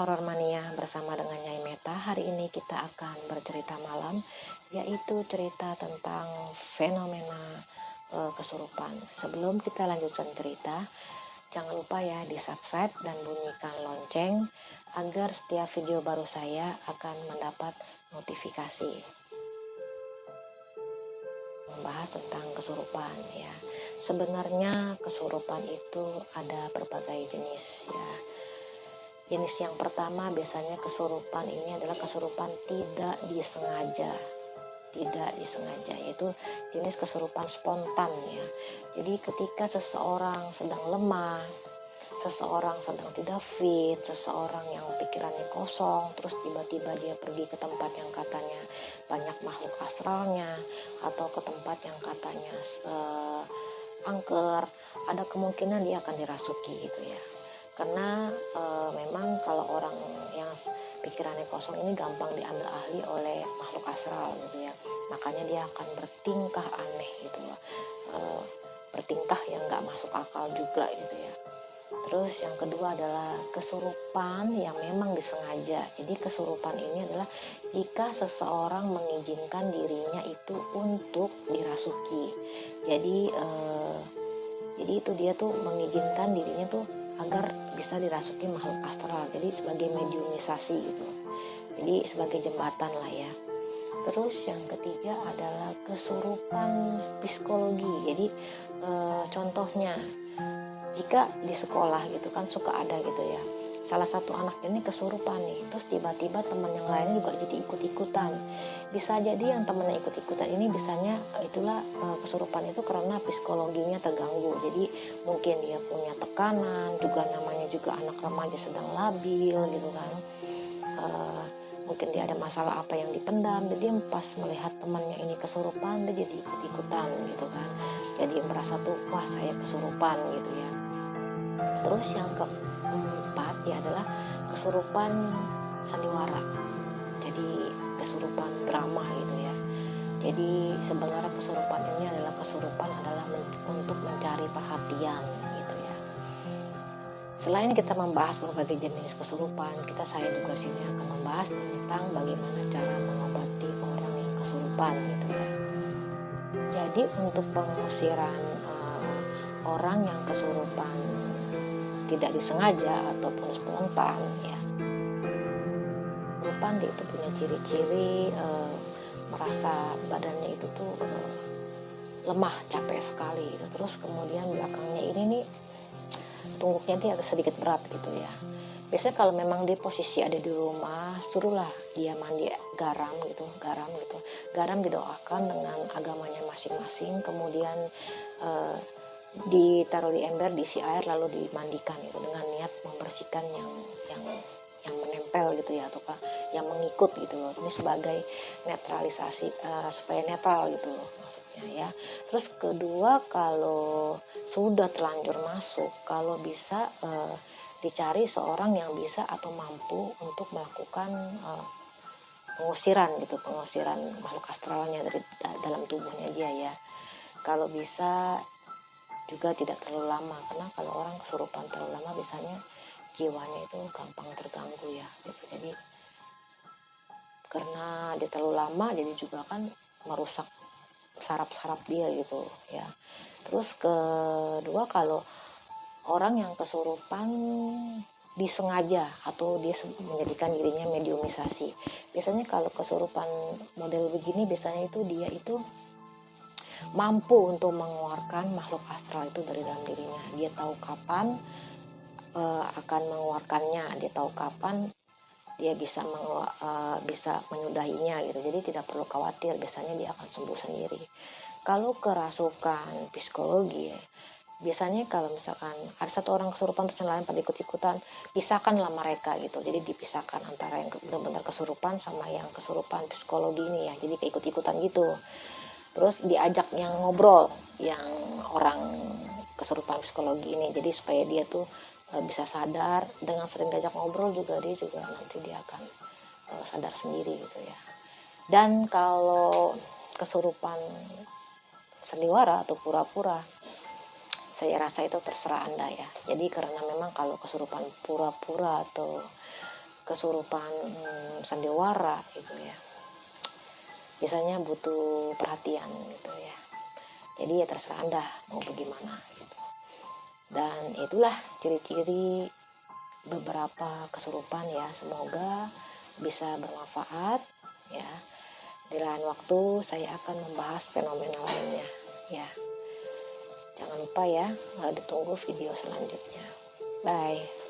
Horor Mania bersama dengan Nyai Meta. Hari ini kita akan bercerita malam, yaitu cerita tentang fenomena kesurupan. Sebelum kita lanjutkan cerita, jangan lupa ya di subscribe dan bunyikan lonceng agar setiap video baru saya akan mendapat notifikasi. Membahas tentang kesurupan ya. Sebenarnya kesurupan itu ada berbagai jenis ya. Jenis yang pertama biasanya kesurupan ini adalah kesurupan tidak disengaja. Tidak disengaja, yaitu jenis kesurupan spontan ya. Jadi ketika seseorang sedang lemah, seseorang sedang tidak fit, seseorang yang pikirannya kosong, terus tiba-tiba dia pergi ke tempat yang katanya banyak makhluk astralnya, atau ke tempat yang katanya angker, ada kemungkinan dia akan dirasuki gitu ya. Karena memang kalau orang yang pikirannya kosong ini gampang diambil alih oleh makhluk astral gitu ya, makanya dia akan bertingkah aneh gitu loh, bertingkah yang nggak masuk akal juga gitu ya. Terus yang kedua adalah kesurupan yang memang disengaja. Jadi kesurupan ini adalah jika seseorang mengizinkan dirinya itu untuk dirasuki. Jadi itu dia tuh mengizinkan dirinya tuh agar bisa dirasuki makhluk astral. Jadi sebagai mediumisasi gitu. Jadi sebagai jembatan lah ya. Terus yang ketiga adalah kesurupan psikologi. Jadi contohnya jika di sekolah gitu kan suka ada gitu ya, salah satu anak ini kesurupan nih, terus tiba-tiba teman yang lainnya juga jadi ikut-ikutan. Bisa jadi yang temennya ikut-ikutan ini bisanya itulah kesurupan itu karena psikologinya terganggu. Jadi mungkin dia punya tekanan, juga namanya juga anak remaja sedang labil gitu kan. Mungkin dia ada masalah apa yang dipendam, jadi pas melihat temannya ini kesurupan dia jadi ikut-ikutan gitu kan. Jadi merasa tuh wah saya kesurupan gitu ya. Terus yang keempat ya adalah kesurupan sandiwara. Jadi kesurupan drama gitu ya. Jadi sebenarnya kesurupan ini adalah untuk mencari perhatian gitu ya. Selain kita membahas berbagai jenis kesurupan, saya juga sini akan membahas tentang bagaimana cara mengobati orang yang kesurupan gitu ya. Jadi untuk pengusiran orang yang kesurupan tidak disengaja ataupun spontan ya, kesurupan dia itu punya ciri-ciri merasa badannya itu tuh lemah, capek sekali gitu. Terus kemudian belakangnya ini nih tungguknya dia agak sedikit berat gitu ya. Biasanya kalau memang dia posisi ada di rumah, suruhlah dia mandi garam gitu. Garam didoakan dengan agamanya masing-masing, kemudian ditaruh di ember, diisi air, lalu dimandikan gitu dengan niat membersihkan yang menempel gitu ya, atau yang mengikut gitu loh. Ini sebagai netralisasi supaya netral gitu loh maksudnya ya. Terus kedua, kalau sudah terlanjur masuk, kalau bisa dicari seorang yang bisa atau mampu untuk melakukan pengusiran makhluk astralnya dari dalam tubuhnya dia ya. Kalau bisa juga tidak terlalu lama, karena kalau orang kesurupan terlalu lama biasanya jiwanya itu gampang terganggu ya gitu. Jadi karena dia terlalu lama, jadi juga kan merusak saraf-saraf dia gitu ya. Terus kedua, kalau orang yang kesurupan disengaja atau dia menjadikan dirinya mediumisasi, biasanya kalau kesurupan model begini biasanya itu dia itu mampu untuk mengeluarkan makhluk astral itu dari dalam dirinya. Dia tahu kapan akan mengeluarkannya, dia tahu kapan dia bisa menyudahinya gitu. Jadi tidak perlu khawatir, biasanya dia akan sembuh sendiri. Kalau kerasukan psikologi ya, biasanya kalau misalkan ada satu orang kesurupan terus yang lain pada ikut-ikutan, pisahkanlah mereka gitu. Jadi dipisahkan antara yang benar-benar kesurupan sama yang kesurupan psikologi ini ya. Jadi keikut-ikutan gitu. Terus diajak yang ngobrol, yang orang kesurupan psikologi ini. Jadi supaya dia tuh bisa sadar, dengan sering diajak ngobrol juga dia juga nanti dia akan sadar sendiri gitu ya. Dan kalau kesurupan sandiwara atau pura-pura, saya rasa itu terserah Anda ya. Jadi karena memang kalau kesurupan pura-pura atau kesurupan sandiwara gitu ya, biasanya butuh perhatian gitu ya. Jadi ya terserah Anda mau bagaimana gitu. Dan itulah ciri-ciri beberapa kesurupan ya, semoga bisa bermanfaat ya. Di lain waktu saya akan membahas fenomena lainnya ya. Jangan lupa ya, ditunggu video selanjutnya. Bye.